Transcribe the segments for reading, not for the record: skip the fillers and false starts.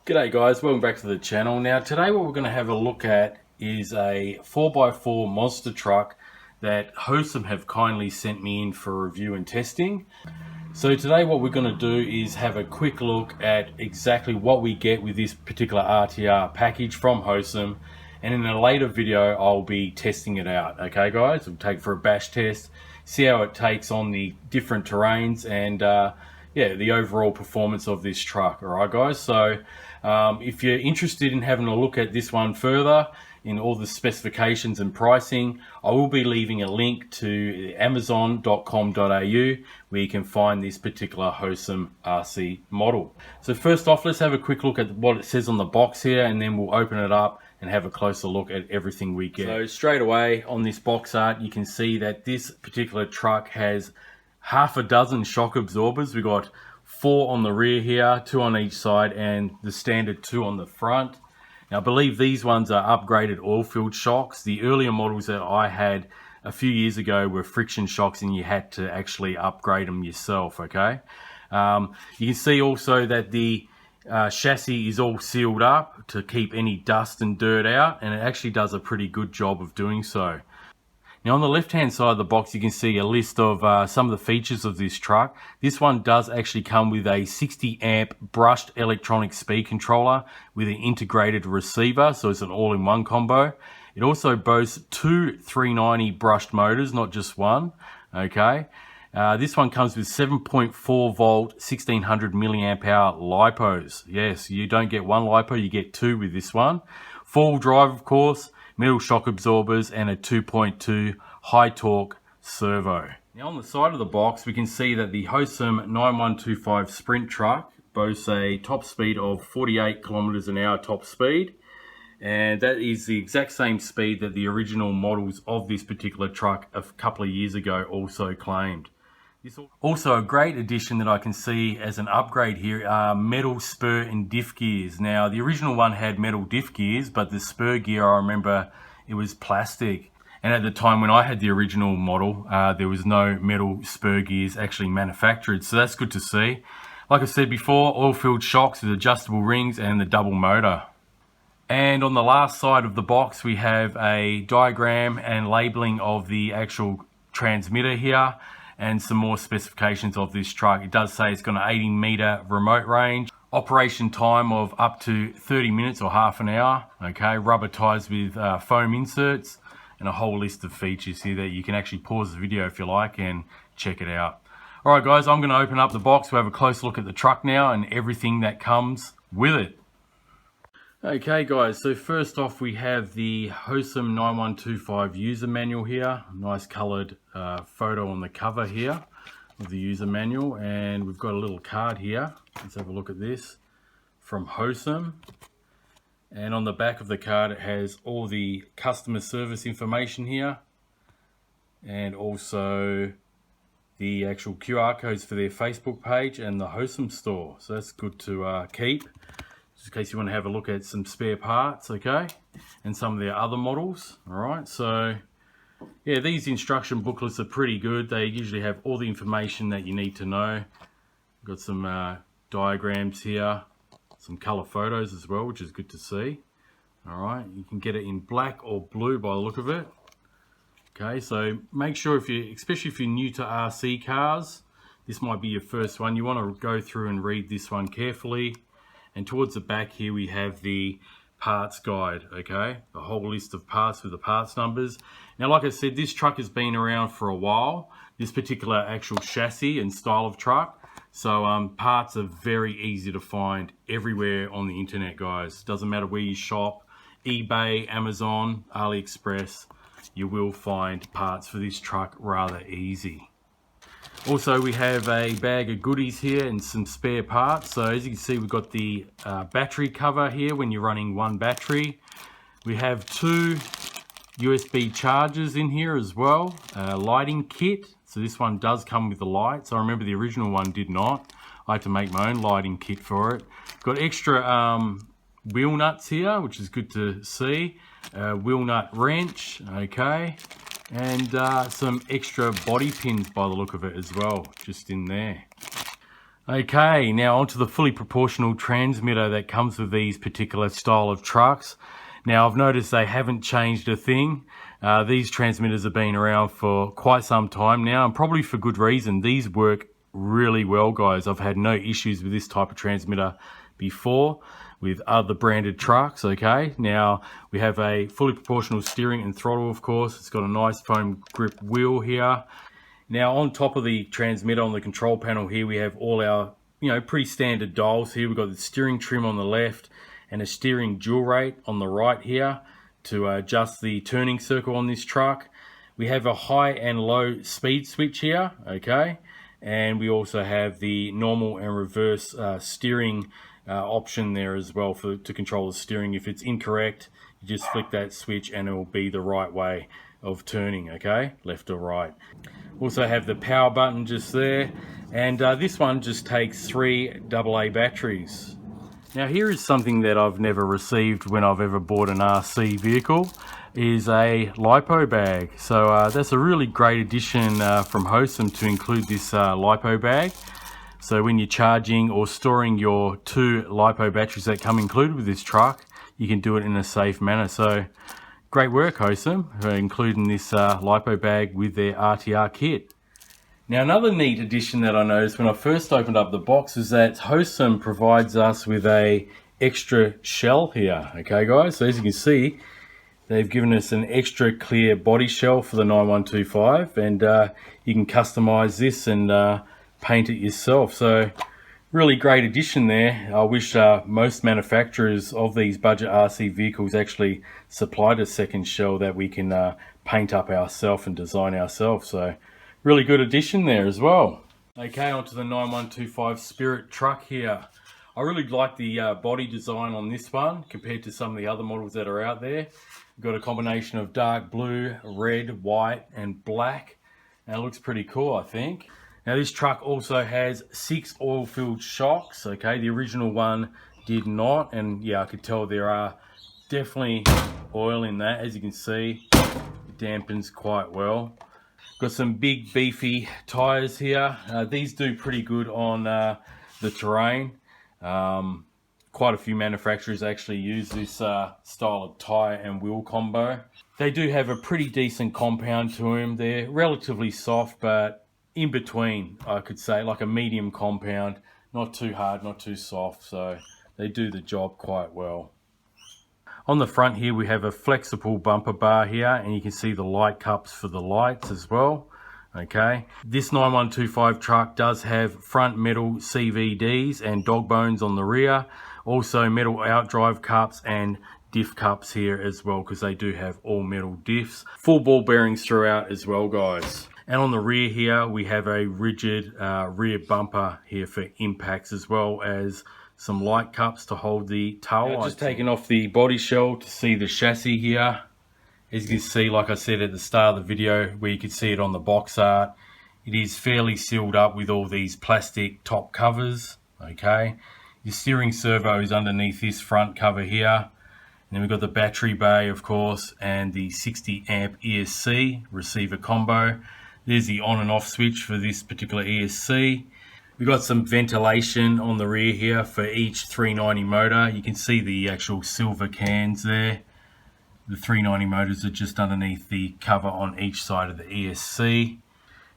G'day guys, welcome back to the channel. Now today what we're going to have a look at is a 4x4 monster truck that Hosim have kindly sent me in for review and testing. So today what we're going to do is have a quick look at exactly what we get with this particular RTR package from Hosim, and in a later video I'll be testing it out. Okay guys, we'll take it for a bash test, see how it takes on the different terrains and yeah, the overall performance of this truck. Alright guys, so if you're interested in having a look at this one further in all the specifications and pricing, I will be leaving a link to amazon.com.au where you can find this particular Hosim RC model. So first off, let's have a quick look at what it says on the box here, and then we'll open it up and have a closer look at everything we get. So straight away on this box art, you can see that this particular truck has half a dozen shock absorbers. We got 4 on the rear here, 2 on each side, and the standard 2 on the front. Now I believe these ones are upgraded oil-filled shocks. The earlier models that I had a few years ago were friction shocks and you had to actually upgrade them yourself, okay? You can see also that the chassis is all sealed up to keep any dust and dirt out, and it actually does a pretty good job of doing so. Now on the left hand side of the box you can see a list of some of the features of this truck. This one does actually come with a 60 amp brushed electronic speed controller with an integrated receiver, so it's an all-in-one combo. It also boasts 2 390 brushed motors, not just one, okay. This one comes with 7.4 volt 1600 milliamp hour lipos. Yes, you don't get one lipo, you get 2 with this one. 4-wheel drive of course, metal shock absorbers, and a 2.2 high torque servo. Now on the side of the box we can see that the Hosim 9125 Sprint truck boasts a top speed of 48 kilometers an hour top speed, and that is the exact same speed that the original models of this particular truck a couple of years ago also claimed. Also a great addition that I can see as an upgrade here are metal spur and diff gears. Now the original one had metal diff gears, but the spur gear, I remember it was plastic. And at the time when I had the original model, there was no metal spur gears actually manufactured. So that's good to see. Like I said before, oil-filled shocks with adjustable rings and the double motor. And on the last side of the box we have a diagram and labeling of the actual transmitter here, and some more specifications of this truck. It does say it's got an 80 meter remote range, operation time of up to 30 minutes or half an hour, okay, rubber tires with foam inserts, and a whole list of features here that you can actually pause the video if you like and check it out. Alright guys, I'm going to open up the box. We'll have a close look at the truck now and everything that comes with it. Okay guys, so first off we have the Hosim 9125 user manual here. Nice coloured photo on the cover here of the user manual, and we've got a little card here. Let's have a look at this from Hosim. And on the back of the card it has all the customer service information here, and also the actual QR codes for their Facebook page and the Hosim store. So that's good to keep, just in case you want to have a look at some spare parts, okay, and some of their other models. Alright, so yeah, these instruction booklets are pretty good. They usually have all the information that you need to know. Got some diagrams here, some color photos as well, which is good to see. Alright, you can get it in black or blue by the look of it. Okay, so make sure, especially if you're new to RC cars, this might be your first one, you want to go through and read this one carefully. And towards the back here we have the parts guide, okay, a whole list of parts with the parts numbers. Now like I said, this truck has been around for a while, this particular actual chassis and style of truck, so parts are very easy to find everywhere on the internet guys. Doesn't matter where you shop, eBay, Amazon, AliExpress, you will find parts for this truck rather easy. Also we have a bag of goodies here and some spare parts. So as you can see we've got the battery cover here when you're running one battery. We have 2 USB chargers in here as well. Lighting kit, so this one does come with the lights. I remember the original one did not. I had to make my own lighting kit for it. Got extra wheel nuts here, which is good to see. Wheel nut wrench, okay. And some extra body pins by the look of it as well, just in there. Okay, now onto the fully proportional transmitter that comes with these particular style of trucks. Now I've noticed they haven't changed a thing. These transmitters have been around for quite some time now, and probably for good reason. These work really well, guys. I've had no issues with this type of transmitter before with other branded trucks. Okay, now we have a fully proportional steering and throttle, of course. It's got a nice foam grip wheel here. Now on top of the transmitter on the control panel here, we have all our, pretty standard dials here. We've got the steering trim on the left and a steering dual rate on the right here to adjust the turning circle on this truck. We have a high and low speed switch here, okay? And we also have the normal and reverse steering option there as well to control the steering. If it's incorrect, you just flick that switch and it will be the right way of turning, okay? Left or right. Also have the power button just there, and this one just takes 3 AA batteries. Now here is something that I've never received when I've ever bought an RC vehicle, is a LiPo bag. So that's a really great addition from Hosim to include this LiPo bag. So when you're charging or storing your 2 LiPo batteries that come included with this truck, you can do it in a safe manner. So great work, Hosim, for including this LiPo bag with their RTR kit. Now another neat addition that I noticed when I first opened up the box is that Hosim provides us with a extra shell here. Okay guys, so as you can see, they've given us an extra clear body shell for the 9125, and you can customize this and paint it yourself. So really great addition there. I wish most manufacturers of these budget RC vehicles actually supplied a second shell that we can paint up ourselves and design ourselves. So really good addition there as well. Okay, onto the 9125 Spirit truck here. I really like the body design on this one compared to some of the other models that are out there. We've got a combination of dark blue, red, white and black, and it looks pretty cool, I think. Now this truck also has 6 oil-filled shocks. Okay, the original one did not, and yeah, I could tell there are definitely oil in that. As you can see, it dampens quite well. Got some big beefy tires here. These do pretty good on the terrain. Quite a few manufacturers actually use this style of tire and wheel combo. They do have a pretty decent compound to them. They're relatively soft, but in between, I could say, like a medium compound, not too hard, not too soft, so they do the job quite well. On the front here we have a flexible bumper bar here, and you can see the light cups for the lights as well. Okay, this 9125 truck does have front metal CVDs and dog bones on the rear, also metal outdrive cups and diff cups here as well, because they do have all metal diffs. Full ball bearings throughout as well, guys. And on the rear here, we have a rigid rear bumper here for impacts, as well as some light cups to hold the tail lights. Just taking off the body shell to see the chassis here. As you can see, like I said at the start of the video, where you can see it on the box art, it is fairly sealed up with all these plastic top covers. Okay, your steering servo is underneath this front cover here. And then we've got the battery bay, of course, and the 60 amp ESC receiver combo. There's the on and off switch for this particular ESC. We've got some ventilation on the rear here for each 390 motor. You can see the actual silver cans there. The 390 motors are just underneath the cover on each side of the ESC.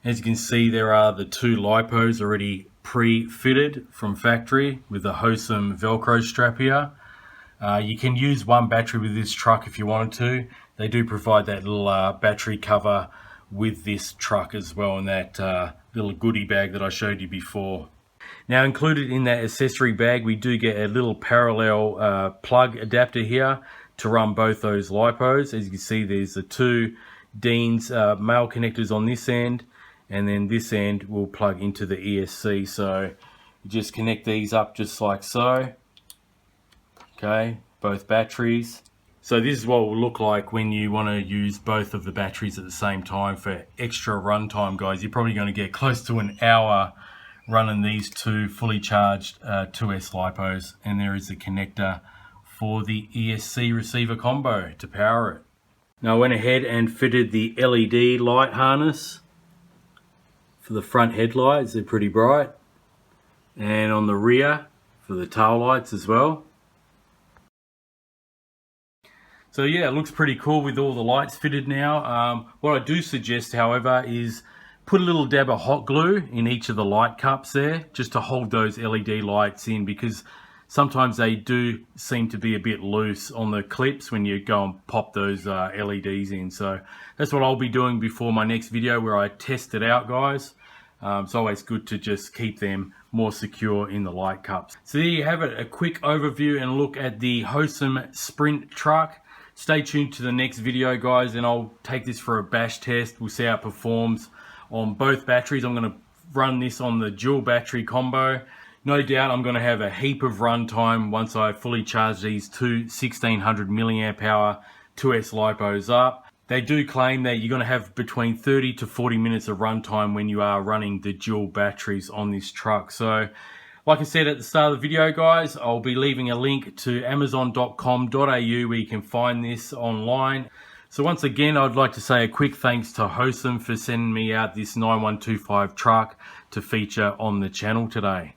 As you can see, there are the 2 LiPos already pre-fitted from factory with the Hosim Velcro strap here. You can use 1 battery with this truck if you wanted to. They do provide that little battery cover with this truck as well, in that little goodie bag that I showed you before. Now included in that accessory bag, we do get a little parallel plug adapter here to run both those LiPos. As you can see, there's the 2 Dean's male connectors on this end, and then this end will plug into the ESC. So you just connect these up just like so. Okay, both batteries. So this is what it will look like when you want to use both of the batteries at the same time for extra runtime, guys. You're probably going to get close to an hour running these 2 fully charged 2S LiPos, and there is the connector for the ESC receiver combo to power it. Now I went ahead and fitted the LED light harness for the front headlights. They're pretty bright. and on the rear for the tail lights as well. So yeah, it looks pretty cool with all the lights fitted now. What I do suggest, however, is put a little dab of hot glue in each of the light cups there, just to hold those LED lights in, because sometimes they do seem to be a bit loose on the clips when you go and pop those LEDs in. So that's what I'll be doing before my next video where I test it out, guys. It's always good to just keep them more secure in the light cups. So there you have it, a quick overview and look at the Hosim Sprint truck. Stay tuned to the next video, guys, and I'll take this for a bash test. We'll see how it performs on both batteries. I'm going to run this on the dual battery combo. No doubt I'm going to have a heap of run time once I fully charge these two 1600 milliamp hour 2S lipos up. They do claim that you're going to have between 30 to 40 minutes of run time when you are running the dual batteries on this truck. So like I said at the start of the video, guys, I'll be leaving a link to amazon.com.au where you can find this online. So once again, I'd like to say a quick thanks to Hosim for sending me out this 9125 truck to feature on the channel today.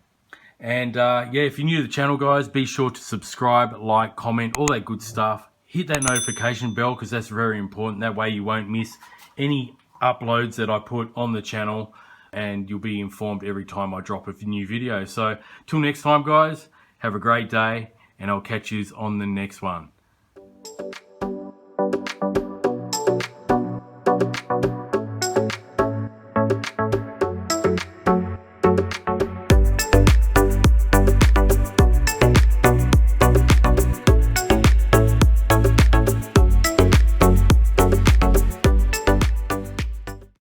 And yeah, if you're new to the channel, guys, be sure to subscribe, like, comment, all that good stuff. Hit that notification bell because that's very important. That way you won't miss any uploads that I put on the channel, and you'll be informed every time I drop a new video. So till next time, guys, have a great day, and I'll catch you on the next one.